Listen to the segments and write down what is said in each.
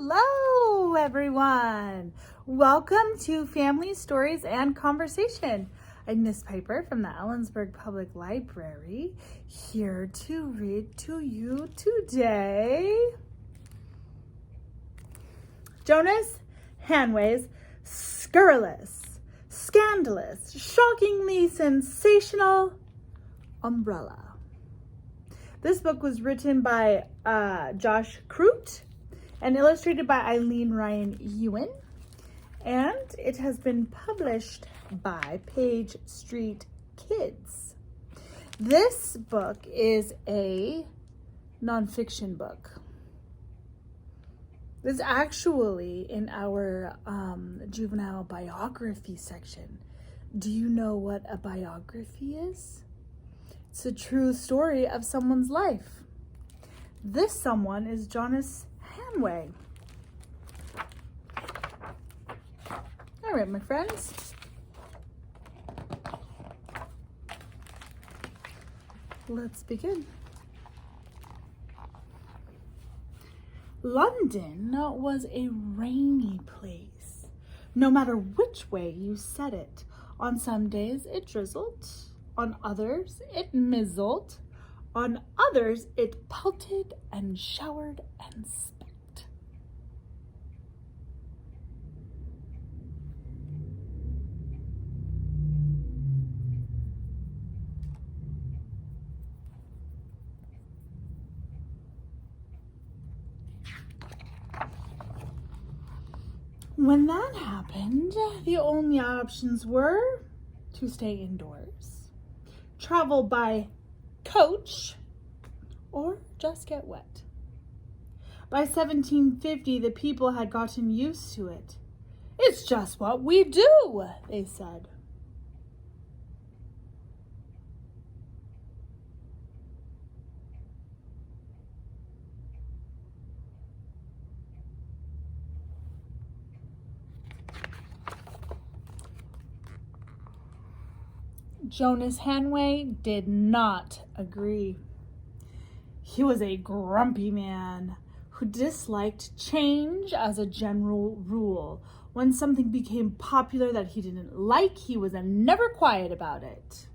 Hello, everyone. Welcome to Family Stories and Conversation. I'm Miss Piper from the Ellensburg Public Library, here to read to you today Jonas Hanway's Scurrilous, Scandalous, Shockingly Sensational Umbrella. This book was written by Josh Crute and illustrated by Eileen Ewen, and it has been published by Page Street Kids. This book is a nonfiction book. It's actually in our juvenile biography section. Do you know what a biography is? It's a true story of someone's life. This someone is Jonas Hanway. All right, my friends. Let's begin. London was a rainy place. No matter which way you said it. On some days it drizzled. On others, it mizzled. On others, it pelted and showered and spat. When that happened, the only options were to stay indoors, travel by coach, or just get wet. By 1750, the people had gotten used to it. It's just what we do, they said. Jonas Hanway did not agree. He was a grumpy man who disliked change as a general rule. When something became popular that he didn't like, he was never quiet about it.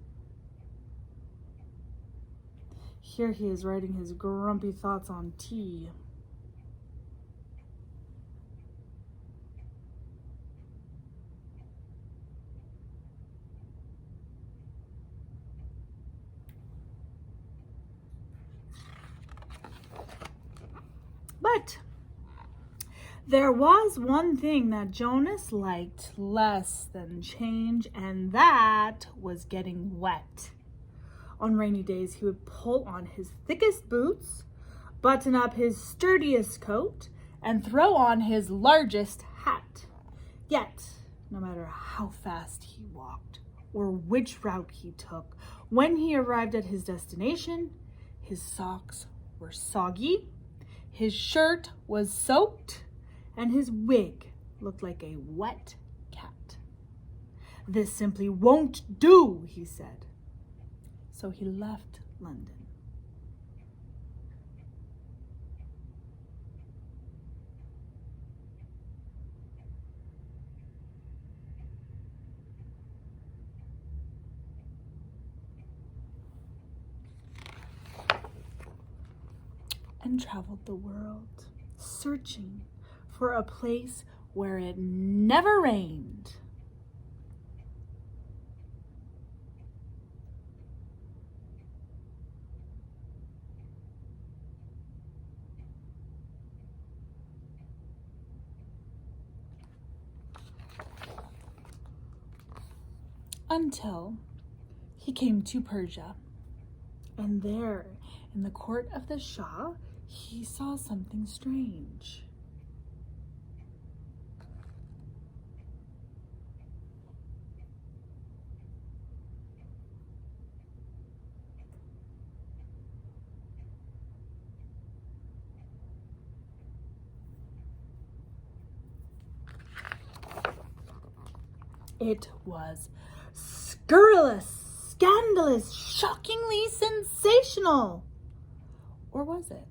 Here he is writing his grumpy thoughts on tea. But there was one thing that Jonas liked less than change, and that was getting wet. On rainy days, he would pull on his thickest boots, button up his sturdiest coat, and throw on his largest hat. Yet, no matter how fast he walked or which route he took, when he arrived at his destination, his socks were soggy, his shirt was soaked, and his wig looked like a wet cat. This simply won't do, he said. So he left London. And traveled the world, searching for a place where it never rained. Until he came to Persia, and there, in the court of the Shah, he saw something strange. It was scurrilous, scandalous, shockingly sensational. Or was it?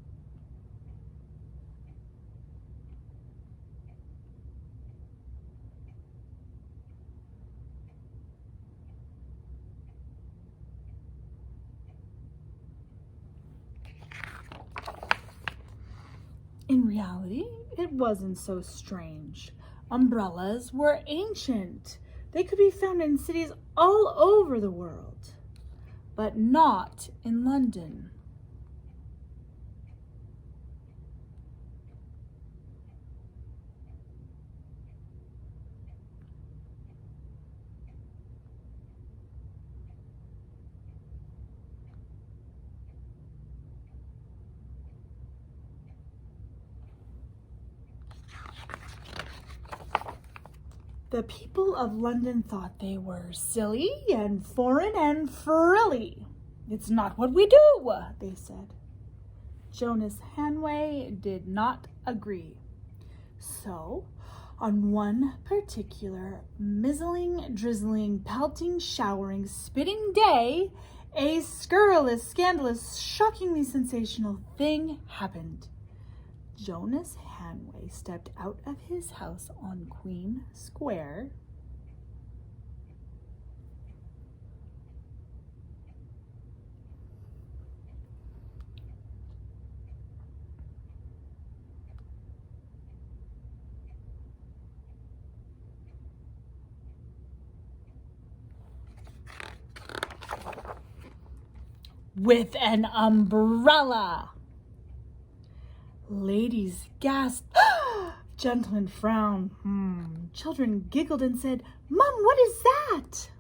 In reality, it wasn't so strange. Umbrellas were ancient. They could be found in cities all over the world, but not in London. The people of London thought they were silly and foreign and frilly. It's not what we do, they said. Jonas Hanway did not agree. So, on one particular mizzling, drizzling, pelting, showering, spitting day, a scurrilous, scandalous, shockingly sensational thing happened. Jonas Hanway stepped out of his house on Queen Square with an umbrella. Ladies gasped. Gentlemen frowned. Children giggled and said, "Mom, what is that?"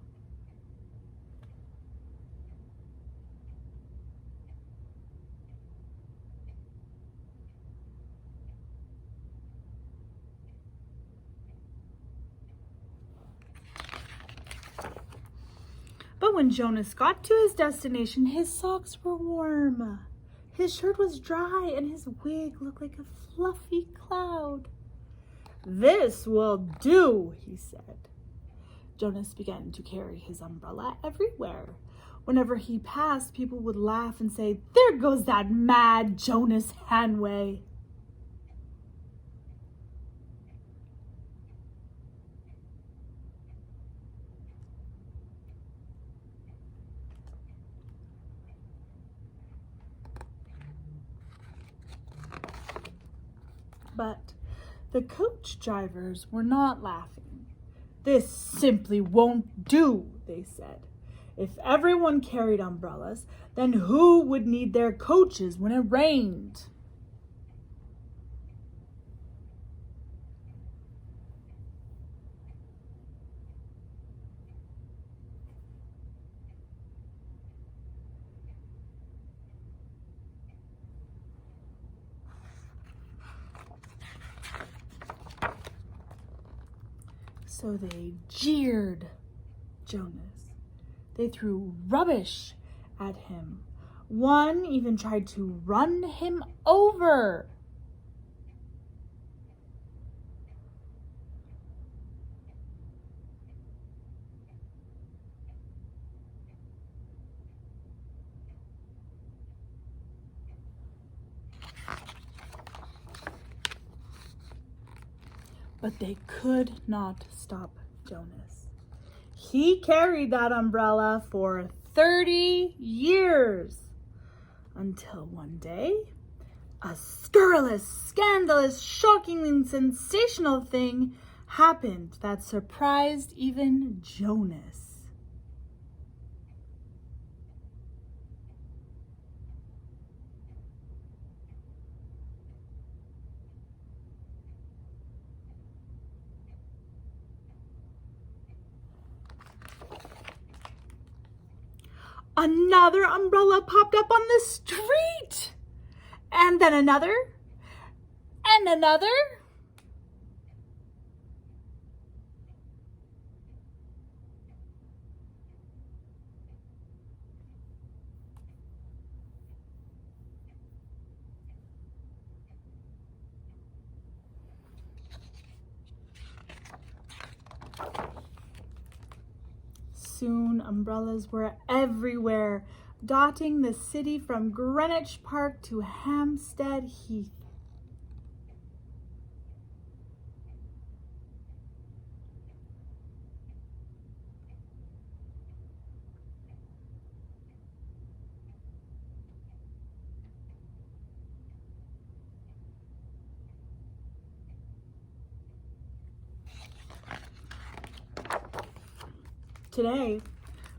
But when Jonas got to his destination, his socks were warm. His shirt was dry and his wig looked like a fluffy cloud. "This will do," he said. Jonas began to carry his umbrella everywhere. Whenever he passed, people would laugh and say, "There goes that mad Jonas Hanway." But the coach drivers were not laughing. "This simply won't do," they said. "If everyone carried umbrellas, then who would need their coaches when it rained?" So they jeered Jonas. They threw rubbish at him. One even tried to run him over. But they could not stop Jonas. He carried that umbrella for 30 years until one day, a scurrilous, scandalous, shockingly sensational thing happened that surprised even Jonas. Another umbrella popped up on the street, and then another, and another. Soon umbrellas were everywhere, dotting the city from Greenwich Park to Hampstead Heath. Today,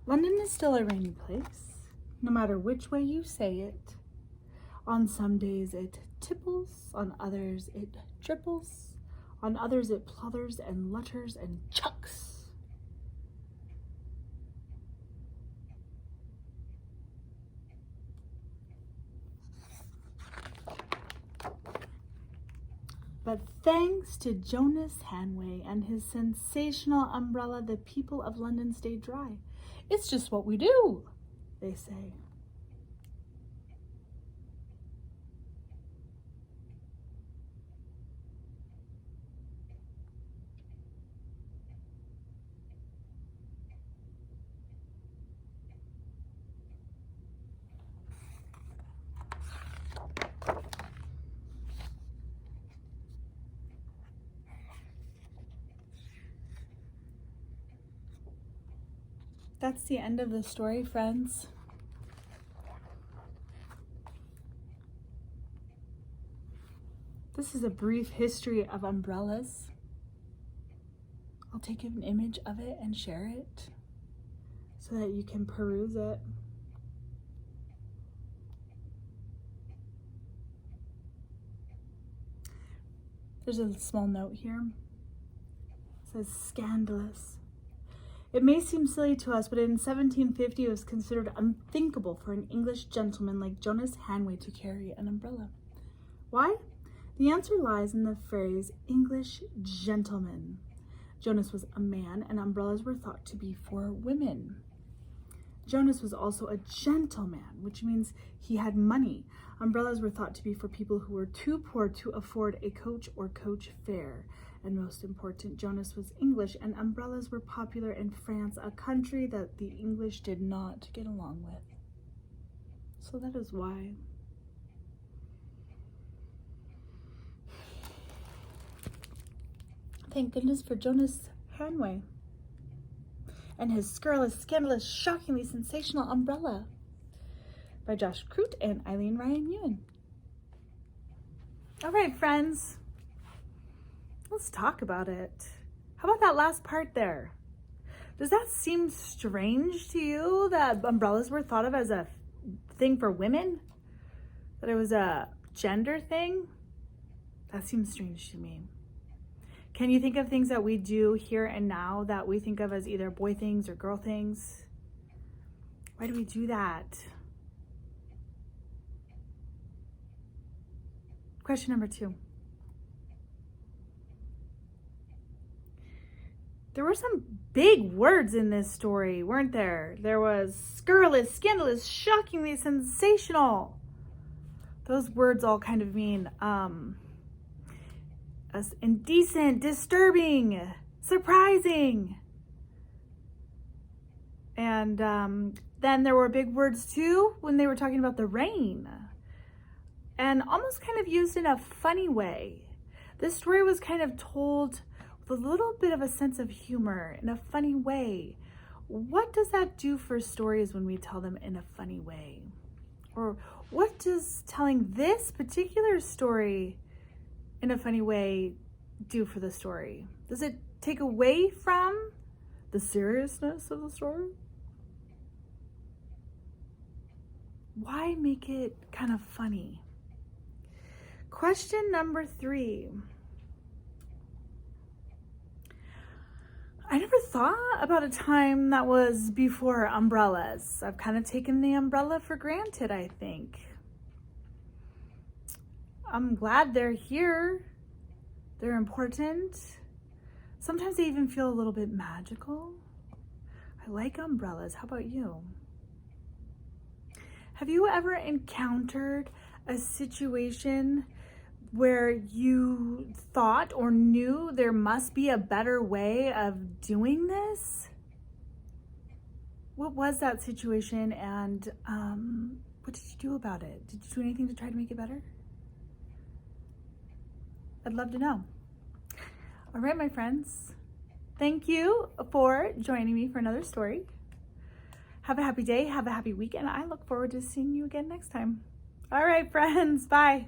London is still a rainy place, no matter which way you say it. On some days it tipples, on others it dripples, on others it pluthers and lutters and chucks. But thanks to Jonas Hanway and his sensational umbrella, the people of London stay dry. It's just what we do, they say. That's the end of the story, friends. This is a brief history of umbrellas. I'll take an image of it and share it so that you can peruse it. There's a small note here. It says scandalous. It may seem silly to us, but in 1750 it was considered unthinkable for an English gentleman like Jonas Hanway to carry an umbrella. Why? The answer lies in the phrase English gentleman. Jonas was a man, and umbrellas were thought to be for women. Jonas was also a gentleman, which means he had money. Umbrellas were thought to be for people who were too poor to afford a coach or coach fare. And most important, Jonas was English, and umbrellas were popular in France, a country that the English did not get along with. So that is why. Thank goodness for Jonas Hanway and his Scurrilous, Scandalous, Shockingly Sensational Umbrella by Josh Crute and Eileen Ewen. All right, friends. Let's talk about it. How about that last part there? Does that seem strange to you that umbrellas were thought of as a thing for women? That it was a gender thing? That seems strange to me. Can you think of things that we do here and now that we think of as either boy things or girl things? Why do we do that? Question number 2. There were some big words in this story, weren't there? There was scurrilous, scandalous, shockingly sensational. Those words all kind of mean indecent, disturbing, surprising. And then there were big words too when they were talking about the rain. And almost kind of used in a funny way. This story was kind of told a little bit of a sense of humor in a funny way. What does that do for stories when we tell them in a funny way? Or what does telling this particular story in a funny way do for the story? Does it take away from the seriousness of the story? Why make it kind of funny? Question number 3. I never thought about a time that was before umbrellas. I've kind of taken the umbrella for granted, I think. I'm glad they're here. They're important. Sometimes they even feel a little bit magical. I like umbrellas. How about you? Have you ever encountered a situation where you thought or knew there must be a better way of doing this? What was that situation, and what did you do about it? Did you do anything to try to make it better? I'd love to know. All right, my friends. Thank you for joining me for another story. Have a happy day, have a happy weekend. I look forward to seeing you again next time. All right, friends, bye.